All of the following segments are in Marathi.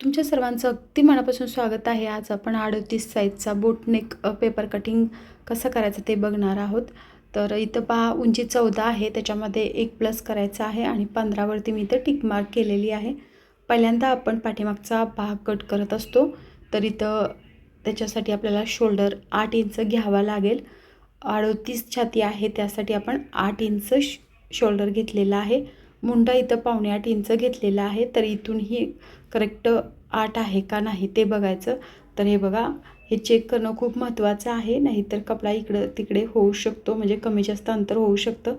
तुमच्या सर्वांचं अगदी मनापासून स्वागत आहे। आज आपण 38 साईजचा बोटनेक पेपर कटिंग कसं करायचं ते बघणार आहोत। तर इथं पहा उंची 14 आहे, त्याच्यामध्ये 1 प्लस करायचा आहे आणि 15 वरती मी इथं टिक मार्क केलेली आहे। पहिल्यांदा आपण पाठीमागचा भाग कट करत असतो, तर इथं त्याच्यासाठी आपल्याला शोल्डर 8 इंच घ्यावा लागेल। 38 छाती आहे, त्यासाठी आपण 8 इंच शोल्डर घेतलेला आहे। मुंडा इथं 7.5 इंच घेतलेला आहे, तर इथूनही करेक्ट 8 आहे का नाही ते बघायचं। तर हे बघा, हे चेक करणं खूप महत्त्वाचं आहे, नाहीतर कपडा इकडं तिकडे होऊ शकतो, म्हणजे कमी जास्त अंतर होऊ शकतं।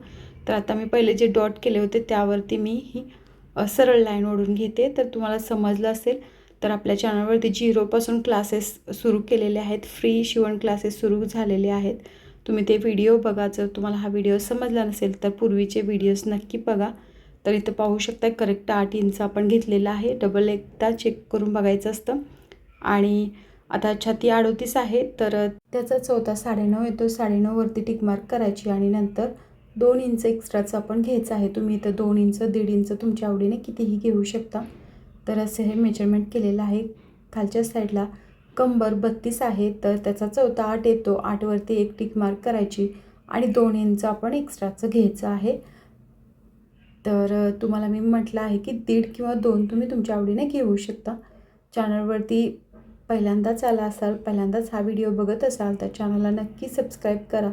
तर आता मी पहिले जे डॉट केले होते त्यावरती मी ही सरळ लाईन ओढून घेते। तर तुम्हाला समजलं असेल तर आपल्या चॅनलवरती 0पासून क्लासेस सुरू केलेले आहेत, फ्री शिवण क्लासेस सुरू झालेले आहेत। तुम्ही ते व्हिडिओ बघा। जर तुम्हाला हा व्हिडिओ समजला नसेल तर पूर्वीचे व्हिडिओज नक्की बघा। तर इथं पाहू शकता करेक्ट 8 इंच आपण घेतलेला आहे। डबल एकदा चेक करून बघायचं असतं। आणि आता छाती 38 आहे, तर त्याचा चौथा 9.5 येतो। 9.5 वरती टिक मार्क करायची आणि नंतर 2 इंच एक्स्ट्राचं आपण घ्यायचं आहे। तुम्ही इथं 2 इंच 1.5 इंच तुमच्या आवडीने कितीही घेऊ शकता। तर असे हे मेजरमेंट केलेलं आहे। खालच्या साईडला कंबर 32 आहे, तर त्याचा चौथा 8 येतो। 8 वरती 1 टिक मार्क करायची आणि 2 इंच आपण एक्स्ट्राचं घ्यायचं आहे। तर तुम्हाला मी म्हटलं आहे की 1.5 किंवा 2 तुम्ही तुमच्या आवडीने घेऊ शकता। चॅनलवरती पहिल्यांदाच आला असाल, पहिल्यांदाच हा व्हिडिओ बघत असाल तर चॅनलला नक्की सबस्क्राईब करा।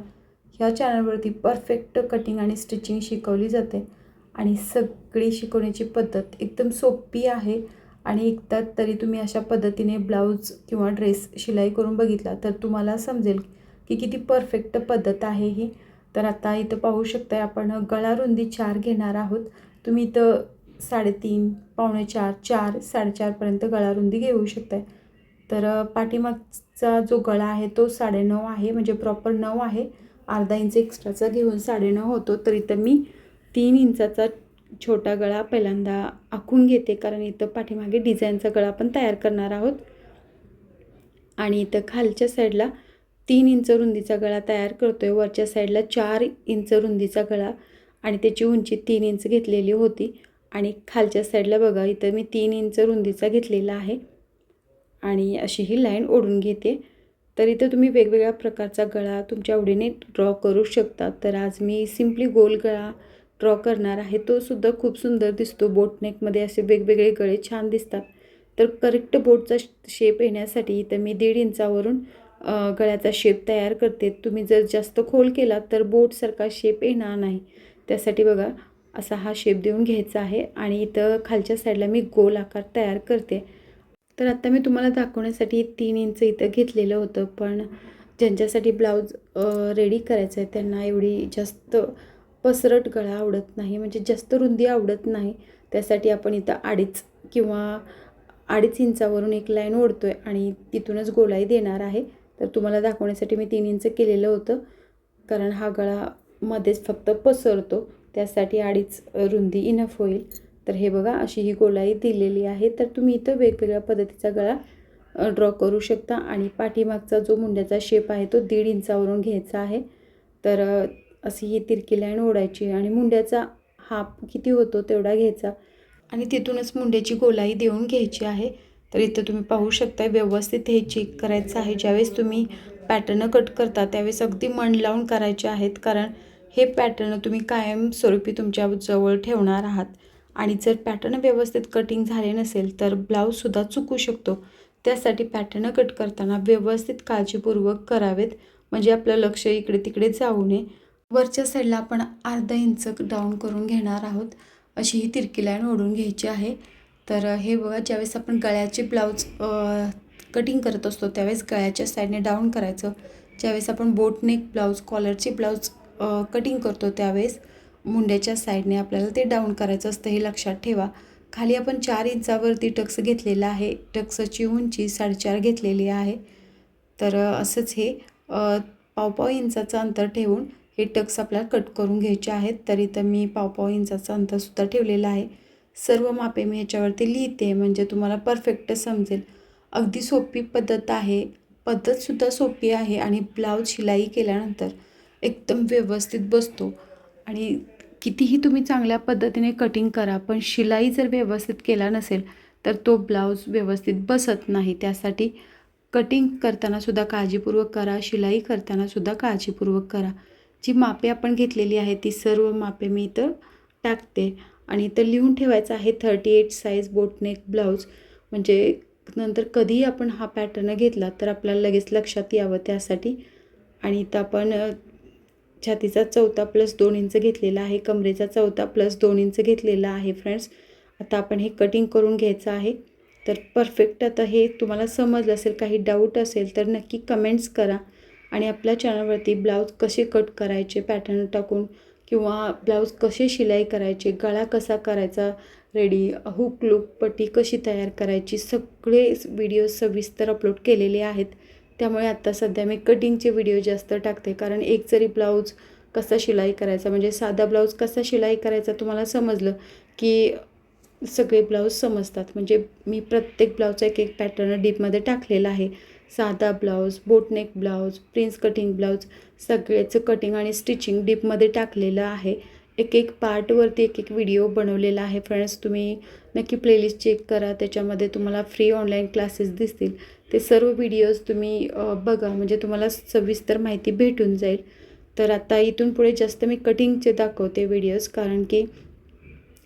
ह्या चॅनलवरती परफेक्ट कटिंग आणि स्टिचिंग शिकवली जाते आणि सगळी शिकवण्याची पद्धत एकदम सोपी आहे। आणि एकदा तरी तुम्ही अशा पद्धतीने ब्लाऊज किंवा ड्रेस शिलाई करून बघितला तर तुम्हाला समजेल की किती परफेक्ट पद्धत आहे ही। तर आता इथं पाहू शकता आपण गळा रुंदी 4 घेणार आहोत। तुम्ही इथं 3.5, पावणे 4, 4, 4.5 पर्यंत गळा रुंदी घेऊ शकताय। तर पाठीमागचा जो गळा आहे तो 9.5 आहे, म्हणजे प्रॉपर 9 आहे। अर्धा इंच एक्स्ट्राचा घेऊन 9.5 होतो। तर इथं मी 3 इंचाचा छोटा गळा पहिल्यांदा आखून घेते, कारण इथं पाठीमागे डिझाईनचा गळा पण तयार करणार आहोत। आणि इथं खालच्या साईडला 3 इंच रुंदीचा गळा तयार करतोय। वरच्या साईडला 4 इंच रुंदीचा गळा आणि त्याची उंची 3 इंच घेतलेली होती। आणि खालच्या साईडला बघा, इथं मी 3 इंच रुंदीचा घेतलेला आहे आणि अशी ही लाईन ओढून घेते। तर इथं तुम्ही वेगवेगळ्या प्रकारचा गळा तुमच्या आवडीने ड्रॉ करू शकता। तर आज मी सिम्पली गोल गळा ड्रॉ करणार आहे, तो सुद्धा खूप सुंदर दिसतो। बोटनेकमध्ये असे वेगवेगळे गळे छान दिसतात। तर करेक्ट बोटचा शेप येण्यासाठी इथं मी 1.5 इंचावरून गळ्याचा शेप तयार करते। तुम्ही जर जास्त खोल केला तर बोटसारखा शेप येणार नाही, त्यासाठी बघा असा हा शेप देऊन घ्यायचा आहे। आणि इथं खालच्या साईडला मी गोल आकार तयार करते। तर आता मी तुम्हाला दाखवण्यासाठी 3 इंच इथं घेतलेलं होतं, पण ज्यांच्यासाठी ब्लाऊज रेडी करायचं आहे त्यांना एवढी जास्त पसरट गळा आवडत नाही, म्हणजे जास्त रुंदी आवडत नाही। त्यासाठी आपण इथं 2.5 किंवा 2.5 इंचावरून एक लाईन ओढतोय आणि तिथूनच गोलाई देणार आहे। तर तुम्हाला दाखवण्यासाठी मी 3 इंच केलेलं होतं, कारण हा गळा मध्येच फक्त पसरतो, त्यासाठी 2.5 रुंदी इनफ होईल। तर हे बघा, अशी ही गोलाई दिलेली आहे। तर तुम्ही इथं वेगवेगळ्या पद्धतीचा गळा ड्रॉ करू शकता। आणि पाठीमागचा जो मुंड्याचा शेप आहे तो 1.5 इंचावरून घ्यायचा आहे। तर अशी ही तिरकी लाईन ओढायची आणि मुंड्याचा हाफ किती होतो तेवढा घ्यायचा आणि तिथूनच मुंड्याची गोलाई देऊन घ्यायची आहे। तर इथं तुम्ही पाहू शकता व्यवस्थित हे चेक करायचं आहे। ज्यावेळेस तुम्ही पॅटर्न कट करता त्यावेळेस अगदी मन लावून करायचे आहेत, कारण हे पॅटर्न तुम्ही कायमस्वरूपी तुमच्या जवळ ठेवणार आहात। आणि जर पॅटर्न व्यवस्थित कटिंग झाले नसेल तर ब्लाऊजसुद्धा चुकू शकतो। त्यासाठी पॅटर्न कट करताना व्यवस्थित काळजीपूर्वक करावेत, म्हणजे आपलं लक्ष इकडे तिकडे जाऊ नये। वरच्या साईडला आपण अर्धा इंच डाऊन करून घेणार आहोत। अशी ही तिरकी लाईन ओढून घ्यायची आहे। तर हे बघा, ज्यावेळेस आपण गळ्याचे ब्लाऊज कटिंग करत असतो त्यावेळेस गळ्याच्या साईडने डाऊन करायचं। ज्यावेळेस आपण बोटनेक ब्लाऊज, कॉलरचे ब्लाऊज कटिंग करतो त्यावेळेस मुंड्याच्या साईडने आपल्याला ते डाऊन करायचं असतं, हे लक्षात ठेवा। खाली आपण 4 इंचावरती टक्स घेतलेला आहे। टक्सची उंची 4.5 घेतलेली आहे। तर असंच हे पाव इंचाचं अंतर ठेवून हे टक्स आपल्याला कट करून घ्यायचे आहेत। तर इथं मी पाव इंचाचं अंतरसुद्धा ठेवलेलं आहे। सर्व मापे मी ह्याच्यावरती लिहिते, म्हणजे तुम्हाला परफेक्ट समजेल। अगदी सोपी पद्धत आहे, पद्धतसुद्धा सोपी आहे आणि ब्लाऊज शिलाई केल्यानंतर एकदम व्यवस्थित बसतो। आणि कितीही तुम्ही चांगल्या पद्धतीने कटिंग करा, पण शिलाई जर व्यवस्थित केला नसेल तर तो ब्लाऊज व्यवस्थित बसत नाही. त्यासाठी कटिंग करताना सुद्धा काळजीपूर्वक करा, शिलाई करताना सुद्धा काळजीपूर्वक करा. जी मापे आपण घेतलेली आहे ती सर्व मापे मी इथं टाकते आणि इथं लिहून ठेवायचं आहे 38 साईज बोटनेक ब्लाऊज, म्हणजे नंतर कधीही आपण हा पॅटर्न घेतला तर आपल्याला लगेच लक्षात यावं त्यासाठी. आणि इथं आपण छातीचा 14 + 2 इंच घेतलेला आहे, कमरेचा 14 + 2 इंच घेतलेला आहे फ्रेंड्स. आता आपण हे कटिंग करून घ्यायचं आहे. तर परफेक्ट आता हे तुम्हाला समजलं असेल. काही डाऊट असेल तर नक्की कमेंट्स करा. आणि आपल्या चॅनलवरती ब्लाऊज कसे कट करायचे पॅटर्न टाकून किंवा ब्लाऊज कसे शिलाई करायचे, गळा कसा करायचा रेडी, हुक लूक पट्टी कशी तयार करायची, सगळे व्हिडिओ सविस्तर अपलोड केलेले आहेत. त्यामुळे आत्ता सध्या मी कटिंगचे व्हिडिओ जास्त टाकते, कारण एक जरी ब्लाऊज कसा शिलाई करायचा, म्हणजे साधा ब्लाऊज कसा शिलाई करायचा तुम्हाला समजलं की सगळे ब्लाऊज समजतात. म्हणजे मी प्रत्येक ब्लाऊजचा एक पॅटर्न डीपमध्ये टाकलेला आहे. साधा blouse, boatneck blouse, prince cutting blouse सगळ्याचं कटिंग आणि स्टिचिंग डीपमध्ये टाकलेलं आहे. एक पार्टवरती एक व्हिडिओ बनवलेला आहे फ्रेंड्स. तुम्ही नक्की प्लेलिस्ट चेक करा, त्याच्यामध्ये तुम्हाला फ्री ऑनलाईन क्लासेस दिसतील. ते सर्व व्हिडिओज तुम्ही बघा, म्हणजे तुम्हाला सविस्तर माहिती भेटून जाईल. तर आता इथून पुढे जास्त मी कटिंगचे दाखवते व्हिडिओज, कारण की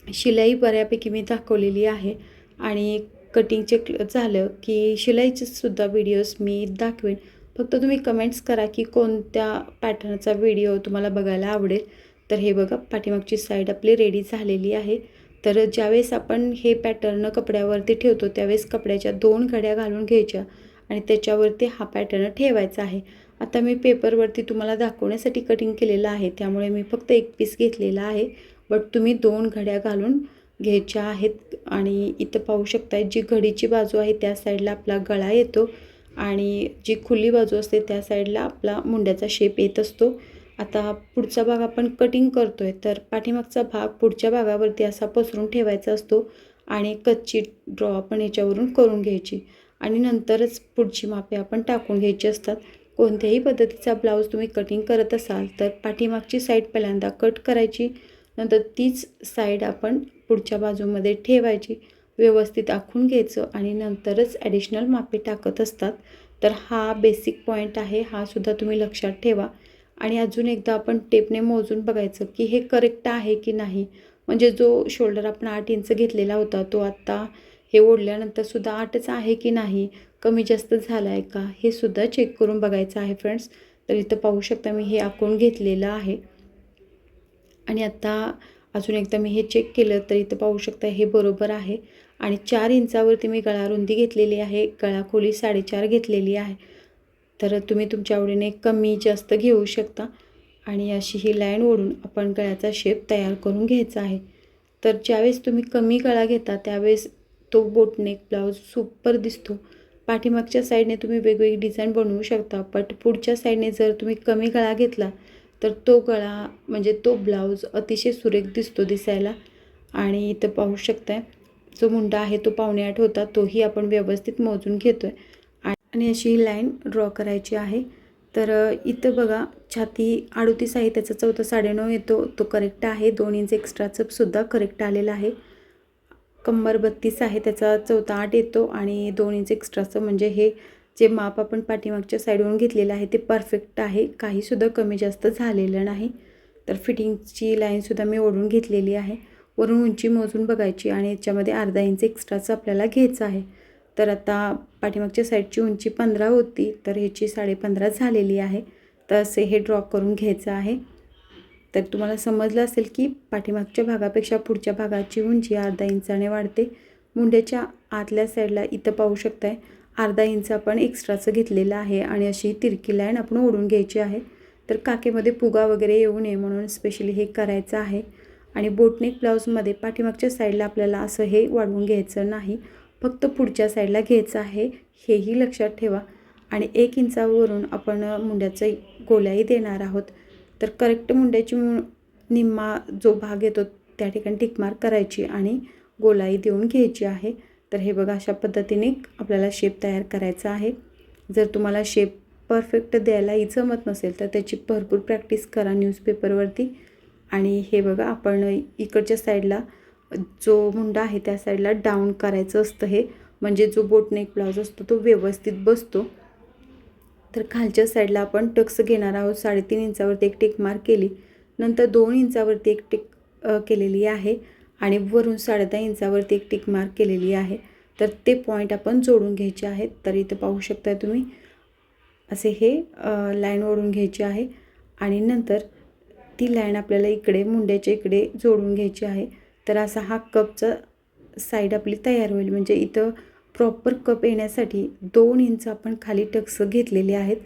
शिलाई बऱ्यापैकी मी दाखवलेली आहे आणि कटिंगचे झालं की शिलाईचेसुद्धा व्हिडिओज मी दाखवेन. फक्त तुम्ही कमेंट्स करा की कोणत्या पॅटर्नचा व्हिडिओ तुम्हाला बघायला आवडेल. तर हे बघा, पाठीमागची साईड आपली रेडी झालेली आहे. तर ज्यावेळेस आपण हे पॅटर्न कपड्यावरती ठेवतो त्यावेळेस कपड्याच्या 2 घड्या घालून घ्यायच्या आणि त्याच्यावरती हा पॅटर्न ठेवायचा आहे. आता मी पेपरवरती तुम्हाला दाखवण्यासाठी कटिंग केलेलं आहे, त्यामुळे मी फक्त एक पीस घेतलेला आहे. बट तुम्ही 2 घड्या घालून घ्यायच्या आहेत. आणि इथं पाहू शकताय, जी घडीची बाजू आहे त्या साईडला आपला गळा येतो आणि जी खुली बाजू असते त्या साईडला आपला मुंड्याचा शेप येत असतो. आता पुढचा भाग आपण कटिंग करतो आहे, तर पाठीमागचा भाग पुढच्या भागावरती असा पसरून ठेवायचा असतो आणि कच्ची ड्रॉ आपण याच्यावरून करून घ्यायची आणि नंतरच पुढची मापे आपण टाकून घ्यायची असतात. कोणत्याही पद्धतीचा ब्लाऊज तुम्ही कटिंग करत असाल तर पाठीमागची साईड पहिल्यांदा कट करायची, नंतर तीच साईड आपण पुढच्या बाजूमध्ये ठेवायची, व्यवस्थित आखून घ्यायचं आणि नंतरच ॲडिशनल मापे टाकत असतात. तर हा बेसिक पॉईंट आहे, हा सुद्धा तुम्ही लक्षात ठेवा. आणि अजून एकदा आपण टेपने मोजून बघायचं की हे करेक्ट आहे की नाही. म्हणजे जो शोल्डर आपण 8 इंच घेतलेला होता तो आत्ता हे ओढल्यानंतर सुद्धा 8च आहे की नाही, कमी जास्त झाला आहे का, हे सुद्धा चेक करून बघायचं आहे फ्रेंड्स. तर इथं पाहू शकता मी हे आखून घेतलेलं आहे. आणि आता अजून एकदा मी हे चेक केलं तर इथं पाहू शकता हे बरोबर आहे. आणि 4 इंचावरती मी गळा रुंदी घेतलेली आहे, गळा खोली 4.5 घेतलेली आहे. तर तुम्ही तुमच्या आवडीने कमी जास्त घेऊ शकता. आणि अशी ही लाईन ओढून आपण गळ्याचा शेप तयार करून घ्यायचा आहे. तर ज्यावेळेस तुम्ही कमी गळा घेता त्यावेळेस तो बोटनेक ब्लाऊज सुपर दिसतो. पाठीमागच्या साईडने तुम्ही वेगवेगळी डिझाईन बनवू शकता, बट पुढच्या साईडने जर तुम्ही कमी गळा घेतला तर तो गळा म्हणजे तो ब्लाऊज अतिशय सुरेख दिसतो दिसायला. आणि इथं पाहू शकताय जो मुंडा आहे तो 7.25 होता, तोही आपण व्यवस्थित मोजून घेतो आहे आणि अशी ही लाईन ड्रॉ करायची आहे. तर इथं बघा, छाती 38 आहे, त्याचा 14 9.5 येतो, तो करेक्ट आहे. 2 इंच एक्स्ट्राचं सुद्धा करेक्ट आलेलं आहे. कंबर 32 आहे, त्याचा 14 8 येतो आणि 2 इंच एक्स्ट्राचं, म्हणजे हे जे माप आपण पाठीमागच्या साईडवरून घेतलेलं आहे ते परफेक्ट आहे, काहीसुद्धा कमी जास्त झालेलं नाही. तर फिटिंगची लाईनसुद्धा मी ओढून घेतलेली आहे. वरून उंची मोजून बघायची आणि याच्यामध्ये अर्धा इंच एक्स्ट्राचं आपल्याला घ्यायचं आहे. तर आता पाठीमागच्या साईडची उंची 15 होती, तर ह्याची 15.5 झालेली आहे. तर असे हे ड्रॉ करून घ्यायचं आहे. तर तुम्हाला समजलं असेल की पाठीमागच्या भागापेक्षा पुढच्या भागाची उंची अर्धा इंचाने वाढते. मुंड्याच्या आतल्या साईडला इथं पाहू शकताय अर्धा इंच आपण एक्स्ट्राचं घेतलेलं आहे आणि अशी तिरकी लाईन आपण ओढून घ्यायची आहे. तर काकेमध्ये फुगा वगैरे येऊ नये म्हणून स्पेशली हे करायचं आहे. आणि बोटनेक ब्लाऊजमध्ये पाठीमागच्या साईडला आपल्याला असं हे वाढवून घ्यायचं नाही, फक्त पुढच्या साईडला घ्यायचं आहे, हेही लक्षात ठेवा. आणि 1 इंचावरून आपण मुंड्याचं गोलाई देणार आहोत. तर करेक्ट मुंड्याची निम्मा जो भाग येतो त्या ठिकाणी टिकमार्क करायची आणि गोलाई देऊन घ्यायची आहे. तर हे बघा, अशा पद्धतीने आपल्याला शेप तयार करायचा आहे. जर तुम्हाला शेप परफेक्ट द्यायलाही जमत नसेल तर त्याची भरपूर प्रॅक्टिस करा न्यूजपेपरवरती. आणि हे बघा, आपण इकडच्या साईडला जो मुंडा आहे त्या साईडला डाऊन करायचं असतं हे, म्हणजे जो बोटनेक ब्लाऊज असतो तो व्यवस्थित बसतो. तर खालच्या साईडला आपण टक्स घेणार आहोत. 3.5 इंचावरती एक टिक मार्क केली, नंतर 2 इंचावरती एक टिक केलेली आहे आणि वरून 10.5 इंचावरती एक टिक मार्क केलेली आहे. तर ते पॉईंट आपण जोडून घ्यायचे आहेत. तर इथं पाहू शकता तुम्ही असे हे लाईन ओढून घ्यायची आहे आणि नंतर ती लाईन आपल्याला इकडे मुंड्याच्या इकडे जोडून घ्यायची आहे. तर असा हा कपचा साईड आपली तयार होईल. म्हणजे इथं प्रॉपर कप येण्यासाठी 2 इंच आपण खाली टक्स घेतलेले आहेत.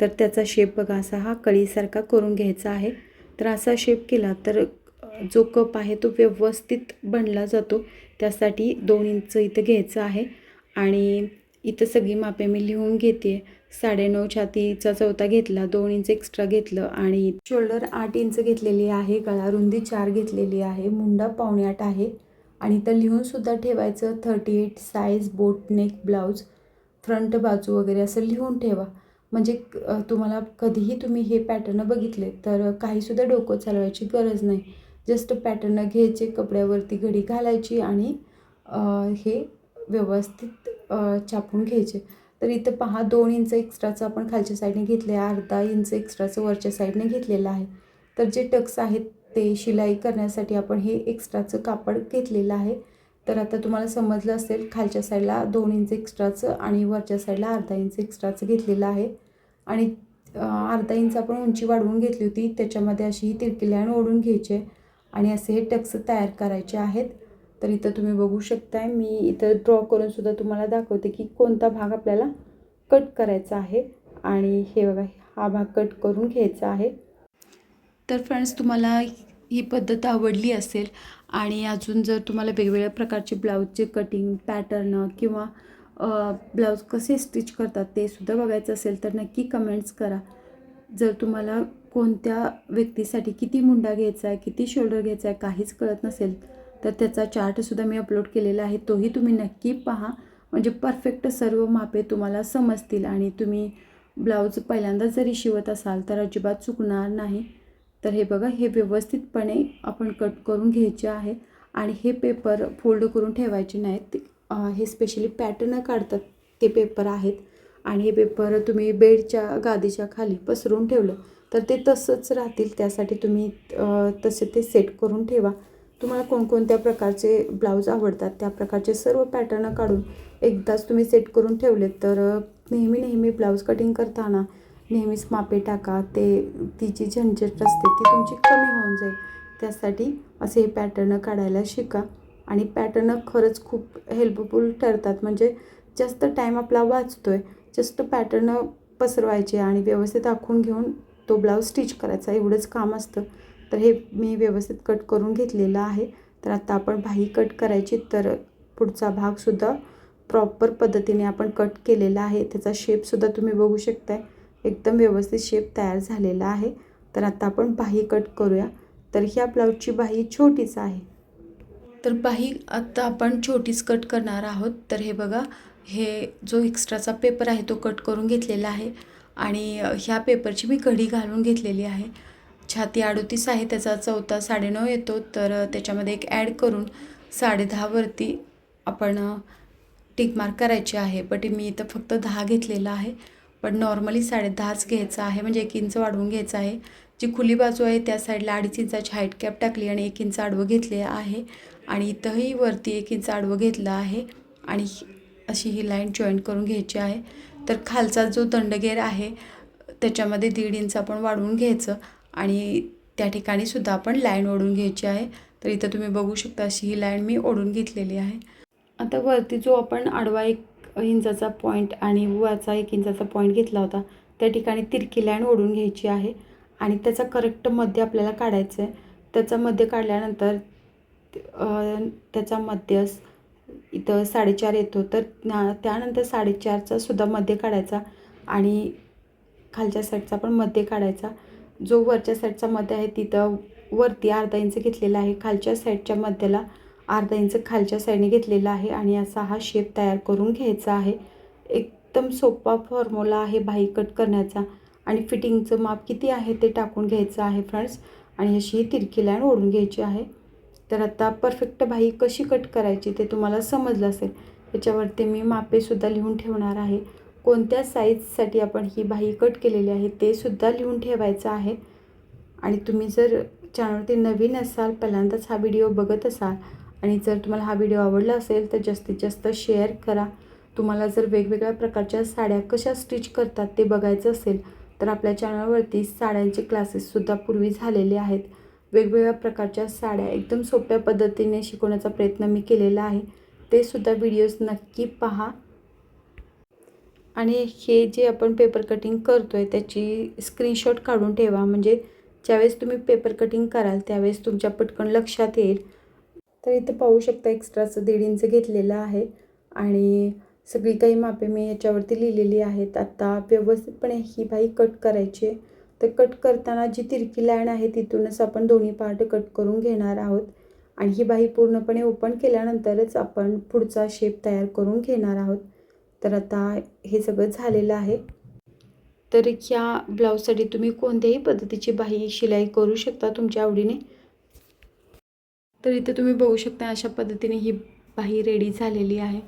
तर त्याचा शेप बघा असा हा कळीसारखा करून घ्यायचा आहे. तर असा शेप केला तर जो कप आहे तो व्यवस्थित बनला जातो. त्यासाठी 2 इंच इथं घ्यायचं आहे आणि इथं सगळी मापे मी लिहून घेते. 9.5 छातीचा चौथा घेतला, 2 इंच एक्स्ट्रा घेतलं आणि शोल्डर 8 इंच घेतलेली आहे, गळा रुंदी 4 घेतलेली आहे, मुंडा 7.25 आहे आणि इथं लिहूनसुद्धा ठेवायचं 38 साईज बोटनेक ब्लाऊज, फ्रंट बाजू वगैरे असं लिहून ठेवा. म्हणजे तुम्हाला कधीही तुम्ही हे पॅटर्न बघितले तर काहीसुद्धा डोकं चालवायची गरज नाही. जस्ट पॅटर्न घ्यायचे, कपड्यावरती घडी घालायची आणि हे व्यवस्थित छापून घ्यायचे. तर इथं पहा 2 इंच एक्स्ट्राचं आपण खालच्या साईडने घेतले आहे, अर्धा इंच एक्स्ट्राचं वरच्या साईडने घेतलेलं आहे. तर जे टक्स आहेत ते शिलाई करण्यासाठी आपण हे एक्स्ट्राचं कापड घेतलेलं आहे. तर आता तुम्हाला समजलं असेल, खालच्या साईडला 2 इंच एक्स्ट्राचं आणि वरच्या साईडला अर्धा इंच एक्स्ट्राचं घेतलेलं आहे आणि अर्धा इंच आपण उंची वाढवून घेतली होती. त्याच्यामध्ये अशी ही तिरकी लाईन ओढून घ्यायची आणि असे हे टक्स तयार करायचे आहेत. तर इथं तुम्ही बघू शकताय, मी इथं ड्रॉ करून सुद्धा तुम्हाला दाखवते की कोणता भाग आपल्याला कट करायचा आहे आणि हे बघा हा भाग कट करून घ्यायचा आहे. तर फ्रेंड्स, तुम्हाला ही पद्धत आवडली असेल आणि अजून जर तुम्हाला वेगवेगळ्या प्रकारचे ब्लाऊजचे कटिंग पॅटर्न किंवा ब्लाऊज कसे स्टिच करतात ते सुद्धा बघायचं असेल तर नक्की कमेंट्स करा. जर तुम्हाला कोणत्या व्यक्तीसाठी किती मुंडा घ्यायचा आहे, किती शोल्डर घ्यायचा आहे काहीच कळत नसेल तर त्याचा चार्टसुद्धा मी अपलोड केलेला आहे, तोही तुम्ही नक्की पहा. म्हणजे परफेक्ट सर्व मापे तुम्हाला समजतील आणि तुम्ही ब्लाऊज पहिल्यांदा जरी शिवत असाल तर अजिबात चुकणार नाही. तर हे बघा, हे व्यवस्थितपणे आपण कट करून घ्यायचे आहे आणि हे पेपर फोल्ड करून ठेवायचे नाहीत. हे स्पेशली पॅटर्न काढतात ते पेपर आहेत आणि हे पेपर तुम्ही बेडच्या गादीच्या खाली पसरून ठेवलं तर ते तसंच राहतील. त्यासाठी तुम्ही तसे ते सेट करून ठेवा. तुम्हाला कोणकोणत्या प्रकारचे ब्लाऊज आवडतात त्या प्रकारचे सर्व पॅटर्न काढून एकदाच तुम्ही सेट करून ठेवले तर नेहमी ब्लाऊज कटिंग करताना नेहमीच मापे टाका, ती जी झंझट असते ती तुमची कमी होऊन जाईल. त्यासाठी असे हे पॅटर्न काढायला शिका आणि पॅटर्न खरंच खूप हेल्पफुल ठरतात. म्हणजे जास्त टाईम आपला वाचतो आहे. जस्ट पॅटर्न पसरवायचे आणि व्यवस्थित आखून घेऊन तो ब्लाऊज स्टिच करायचा, एवढंच काम असतं. तर हे मी व्यवस्थित कट करून घेतलेलं आहे. तर आता आपण बाही कट करायची. तर पुढचा भागसुद्धा प्रॉपर पद्धतीने आपण कट केलेला आहे. त्याचा शेपसुद्धा तुम्ही बघू शकताय, एकदम व्यवस्थित शेप तयार झालेला आहे. तर आता आपण बाही कट करूया. तर ह्या ब्लाऊजची बाही छोटीच आहे. तर बाही आता आपण छोटीच कट करणार आहोत. तर हे बघा, हे जो एक्स्ट्राचा पेपर आहे तो कट करून घेतलेला आहे आणि ह्या पेपरची मी घडी घालून घेतलेली आहे. छाती 38 आहे, त्याचा चौथा 9.5 येतो. तर त्याच्यामध्ये एक ॲड करून 10.5 वरती आपण टिक मार्क करायचे आहे. बट मी इथं फक्त 10 घेतलेला आहे, पण नॉर्मली 10.5च घ्यायचा आहे. म्हणजे 1 इंच वाढवून घ्यायचा आहे. जी खुली बाजू आहे त्या साईडला 2.5 इंचाची हाईट कॅप टाकली आणि 1 इंच आडवं घेतले आहे आणि इथंही वरती 1 इंच आडवं घेतलं आहे आणि अशी ही लाईन जॉईन करून घ्यायची आहे. तर खालचा जो दंडगेर आहे त्याच्यामध्ये 1.5 इंच आपण वाढवून घ्यायचं आणि त्या ठिकाणी सुद्धा आपण लाईन ओढून घ्यायची आहे. तर इथं तुम्ही बघू शकता अशी ही लाईन मी ओढून घेतलेली आहे. आता वरती जो आपण आडवा 1 इंचाचा पॉईंट आणि वरचा 1 इंचाचा पॉईंट घेतला होता त्या ठिकाणी तिरकी लाईन ओढून घ्यायची आहे आणि त्याचा करेक्ट मध्य आपल्याला काढायचं आहे. त्याचा मध्य काढल्यानंतर त्याचा मध्य इथं 4.5 येतो. तर त्यानंतर 4.5चा सुद्धा मध्य काढायचा आणि खालच्या साईडचा पण मध्य काढायचा. जो वरच्या साईडचा मध्य आहे तिथं वरती अर्धा इंच घेतलेला आहे, खालच्या साईडच्या मध्याला अर्धा इंच खालच्या साईडने घेतलेला आहे आणि असा हा शेप तयार करून घ्यायचा आहे. एकदम सोपा फॉर्म्युला आहे बाही कट करण्याचा आणि फिटिंगचं माप किती आहे ते टाकून घ्यायचं आहे फ्रेंड्स आणि अशी ही तिरकी लाईन ओढून घ्यायची आहे. तर आता परफेक्ट बाही कशी कट करायची ते तुम्हाला समजलं असेल. याच्यावरती मी मापेसुद्धा लिहून ठेवणार आहे. कोणत्या साईजसाठी आपण ही बाही कट केलेली आहे ते सुद्धा लिहून ठेवायचं आहे. आणि तुम्ही जर चॅनलवरती नवीन असाल, पहिल्यांदाच हा व्हिडिओ बघत असाल आणि जर तुम्हाला हा व्हिडिओ आवडला असेल तर जास्तीत जास्त शेअर करा. तुम्हाला जर वेगवेगळ्या प्रकारच्या साड्या कशा स्टिच करतात ते बघायचं असेल तर आपल्या चॅनलवरती साड्यांचे क्लासेससुद्धा पूर्वी झालेले आहेत. वेगवेगळ्या प्रकारच्या साड्या एकदम सोप्या पद्धतीने शिकवण्याचा प्रयत्न मी केलेला आहे. ते सुद्धा व्हिडिओज नक्की पहा. आणि हे जे आपण पेपर कटिंग करतो आहे त्याची स्क्रीनशॉट काढून ठेवा, म्हणजे ज्यावेळेस तुम्ही पेपर कटिंग कराल त्यावेळेस तुमच्या पटकन लक्षात येईल. तर इथं पाहू शकता एक्स्ट्राचं 1.5 इंच घेतलेलं आहे आणि सगळी काही मापे मी याच्यावरती लिहिलेली आहेत. आता व्यवस्थितपणे ही बाही कट करायची आहे. तर कट करताना जी तिरकी लाईन आहे तिथूनच आपण दोन्ही पार्ट कट करून घेणार आहोत आणि ही बाही पूर्णपणे ओपन केल्यानंतरच आपण पुढचा शेप तयार करून घेणार आहोत. तर आता हे सगळं झालेलं आहे. तर ह्या ब्लाऊजसाठी तुम्ही कोणत्याही पद्धतीची बाही शिलाई करू शकता तुमच्या आवडीने. तर इथे तुम्ही बघू शकता अशा पद्धतीने ही बाही रेडी झालेली आहे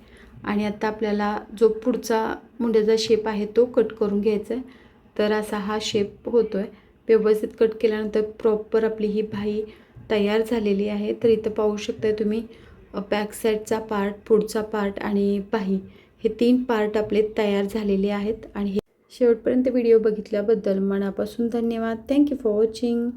आणि आता आपल्याला जो पुढचा मुंड्याचा शेप आहे तो कट करून घ्यायचा आहे. तर असा हा शेप होतो आहे. व्यवस्थित कट केल्यानंतर प्रॉपर आपली ही बाही तयार झालेली आहे. तर इथं पाहू शकता तुम्ही बॅक साईडचा पार्ट, पुढचा पार्ट आणि बाही हे 3 पार्ट आपले तयार झालेले आहेत. आणि शेवटपर्यंत व्हिडिओ बघितल्याबद्दल मनापासून धन्यवाद. Thank you for watching.